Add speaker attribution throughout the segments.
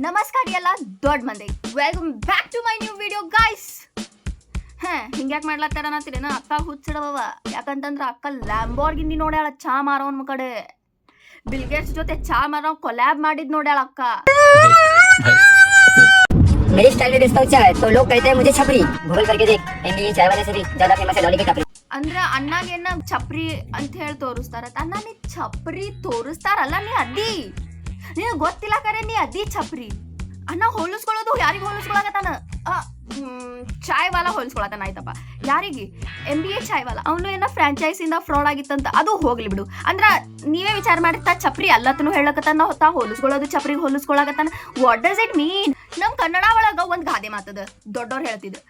Speaker 1: ನಮಸ್ಕಾರ ಎಲ್ಲ ದೊಡ್ಡ ಮಂದಿ, welcome back to my new video guys. ಹಿಂಗ್ಯಾಕೆ ಮಾಡ್ಲತ್ತಾರ ಅನ್ನತ್ತೀರೇನ? ಅಕ್ಕ ಹುಚ್ಚಿಡವ. ಯಾಕಂತಂದ್ರೆ ಅಕ್ಕ ಲ್ಯಾಂಬೋರ್ಗಿನಿ ನೋಡ್ಯಾಳ ಚಾ ಮಾರೋನ್ ಕಡೆ. ಬಿಲ್ಗೇಟ್ಸ್ ಜೊತೆ ಚಾ ಮಾರೋ ಕೊಲ್ಯಾಬ್ ಮಾಡಿದ್ ನೋಡ್ಯಾಳ ಅಕ್ಕ.
Speaker 2: मेरी स्टाइल में डिस्काउंट अच्छा है तो लोग कहते हैं मुझे छपरी। गूगल करके देख, एमबीए चाय वाले से भी ज्यादा फेमस है लॉली की टपरी।
Speaker 1: ಅಂದ್ರೆ ಅಣ್ಣಾಗೇನ ಛಪ್ರಿ ಅಂತ ಹೇಳಿ ತೋರಿಸ್ತಾರ. ಅಣ್ಣ ನೀ ಛಪ್ರಿ ತೋರಿಸ್ತಾರಲ್ಲ, ನೀ ಅದ್ದಿ. ನೀನು ಗೊತ್ತಿಲ್ಲ ಕರೆ ನೀ ಅದ್ದಿ ಛಪ್ರಿ. ಅಣ್ಣ ಹೋಲಿಸ್ಕೊಳ್ಳೋದು ಯಾರಿಗೆ ಹೋಲಿಸ್ಕೊಳಕತ್ತಾನ? ಚಾಯ್ ವಾಲ ಹೋಲಿಸ್ಕೊಳತಾನ. ಆಯ್ತಪ್ಪ, ಯಾರಿಗೆ? MBA ಚಾಯ್ ವಾಲ. ಅವನು ಏನೋ ಫ್ರಾಂಚೈಸಿಂದ ಫ್ರಾಡ್ ಆಗಿತ್ತಂತ. ಅದು ಹೋಗ್ಲಿ ಬಿಡು. ಅಂದ್ರ ನೀವೇ ವಿಚಾರ ಮಾಡಿರ್ತಾ ಛಪ್ರಿ ಅಲ್ಲತನು ಹೇಳಕತ್ತಾನ, ತಾ ಹೋಲಿಸ್ಕೊಳ್ಳೋದು ಛಪ್ರಿಗೆ ಹೋಲಿಸ್ಕೊಳಕತ್ತಾನ. What does it mean? ನಮ್ ಕನ್ನಡ ಒಳಗ ಒಂದ್ ಗಾದೆ ಮಾತದ, ದೊಡ್ಡವ್ರು ಹೇಳ್ತಿದ್ರು,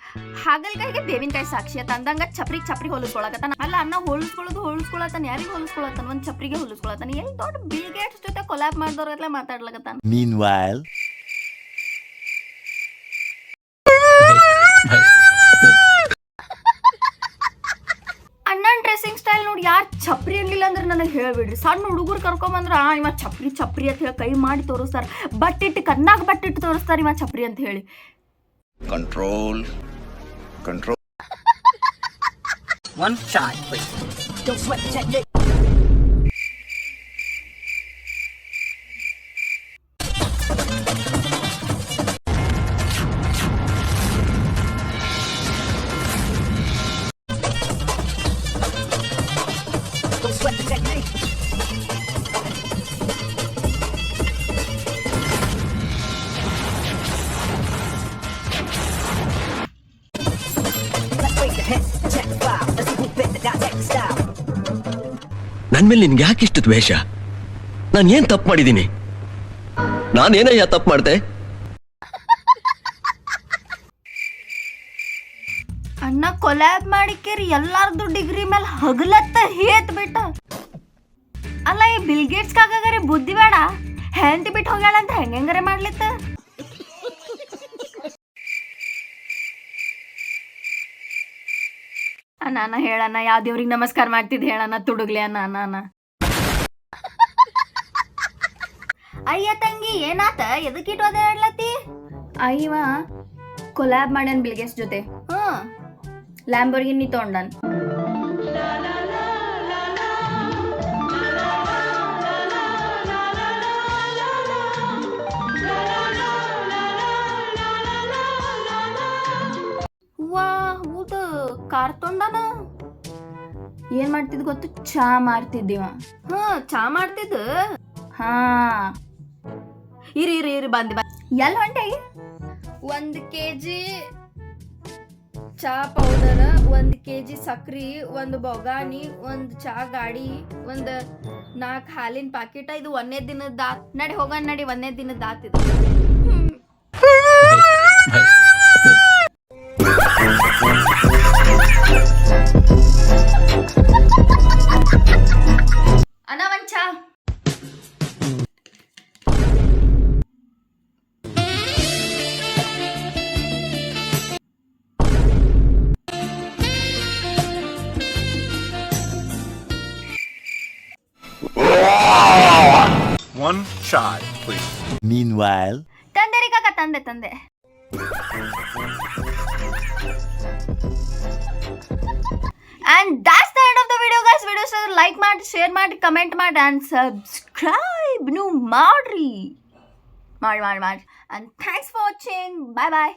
Speaker 1: ಹಾಗಲ್ಕಾಯಿಗೆ ಬೇವಿನಕಾಯಿ ಸಾಕ್ಷಿ ಅಂತ ಅಂದಂಗ ಛಪ್ರಿಗೆ ಹೋಲಿಸ್ಕೊಳಕತ್ತಾನ. ಅಲ್ಲ, ಅನ್ನ ಹೋಲಿಸ್ಕೊಳತಾನ. ಯಾರಿಗೆ ಹೋಲಿಸ್ಕೊಳತಾನ? ಒಂದ್ ಛಪ್ರಿಗೆ ಹೋಲಿಸ್ಕೊಳತಾನ. ಎಲ್ಲಿ ದೊಡ್ಡ ಬಿಲ್ ಗೇಟ್ಸ್ ಜೊತೆ ಕೊಲಾಬ್ ಮಾಡಿದವ್ರಗತ್ಲೆ ಮಾತಾಡ್ಲಕತ್ತಾನ.
Speaker 3: Meanwhile,
Speaker 1: ಅಣ್ಣನ್ ಡ್ರೆಸ್ಸಿಂಗ್ ಸ್ಟೈಲ್ ನೋಡಿ ಯಾರು ಛಪ್ರಿ ಅನ್ಲಿಲ್ಲ ಅಂದ್ರೆ ನನಗೆ ಹೇಳ್ಬಿಡ್ರಿ. ಸಣ್ಣ ಹುಡುಗರು ಕರ್ಕೊಂಬಂದ್ರ ಇವ ಛಪ್ರಿ ಅಂತ ಹೇಳಿ ಕೈ ಮಾಡಿ ತೋರಿಸ್ತಾರ. ಬಟ್ಟಿಟ್ಟು ಕನ್ನಾಗ ಬಟ್ಟಿಟ್ಟು ತೋರಿಸ್ತಾರ ಇವ ಛಪ್ರಿ ಅಂತ ಹೇಳಿ.
Speaker 3: control.
Speaker 2: One shot, please. Don't sweat the technique. Don't sweat the technique. Let's break the hits, check the file. Let's see who bit the dissect the style.
Speaker 4: ನನ್ ಮೇಲೆ ನಿನ್ಗೆ ಯಾಕೆ ಇಷ್ಟು ದ್ವೇಷ? ನಾನು ಏನ್ ತಪ್ಪು ಮಾಡಿದ್ದೀನಿ? ನಾನೇನಯ್ಯ ತಪ್ಪು ಮಾಡ್ದೆ?
Speaker 1: ಅಣ್ಣ ಕೊಲ್ಯಾಬ್ ಮಾಡಿಕೇರಿ ಎಲ್ಲಾರ್ದು ಡಿಗ್ರಿ ಮೇಲೆ ಹಗಲತ್ತ ಹೇತ್ ಬಿಟ್ಟ. ಅಲ್ಲ, ಈ ಬಿಲ್ ಗೇಟ್ಸ್ ಕಾಗಾರೆ ಬುದ್ಧಿ ಬೇಡ? ಹೆಂಡತಿ ಬಿಟ್ಟು ಹೋಗ್ಯಾಳ ಅಂತ ಹೆಂಗಂಗಾರೆ ಮಾಡ್ಲಿತ್ತ? ಅಣ್ಣ ಹೇಳಣ್ಣ, ಯಾವ ದೇವ್ರಿಗೆ ನಮಸ್ಕಾರ ಮಾಡ್ತಿದ್ ಹೇಳಣ್ಣ, ತುಡುಗ್ಲಿ ಅಣ್ಣ. ಅಯ್ಯ ತಂಗಿ, ಏನಾತ? ಎದಕ್ಕೆ ಇಟ್ಟೋದೆ ಹೇಳತ್ತಿ? ಅಯ್ಯವ ಕೊಲ್ಯಾಬ್ ಮಾಡ್ಯಾನ ಬಿಲ್ ಗೇಟ್ಸ್ ಜೊತೆ. ಲ್ಯಾಂಬೋರ್ಗಿನಿ ತೊಗೊಂಡನ್. ಹೌದು, ಕಾರ್ ತೊಂಡನ. ಏನ್ ಮಾಡ್ತಿದ್ ಗೊತ್ತು? ಚಾ ಮಾಡ್ತಿದ್ದೀವ. ಚಾ ಮಾಡ್ತಿದ್ದ. ಇರಿ ಬಂದೆ. ಎಲ್ಲಿ ಹೊಂಟೆ? 1 kg ಚಾ ಪೌಡರ್, 1 kg ಸಕ್ರಿ, 1 ಬೊಗಾನಿ, 1 ಚಾ ಗಾಡಿ, 1 4 ಹಾಲಿನ ಪ್ಯಾಕೆಟ್. ಇದು 1ನೇ ದಿನದ ದಾತ್. ನಡಿ ಹೋಗೋಣ, ನಡಿ. 1ನೇ ದಿನದ ದಾತ್ ಇದು. ಅಣ್ಣ ಒಂದ್ ಚಾ.
Speaker 3: One shot, please. Meanwhile,
Speaker 1: ತಂದೆ ರೀ ಕಾಕ, ತಂದೆ. And that's the end of the video guys. Video ಇಷ್ಟ ಲೈಕ್ ಮಾಡಿ, ಶೇರ್ ಮಾಡಿ, ಕಮೆಂಟ್ ಮಾಡಿ and subscribe ನೀವು ಮಾಡ್ರಿ. ಮಾಡಿ. And thanks for watching. Bye.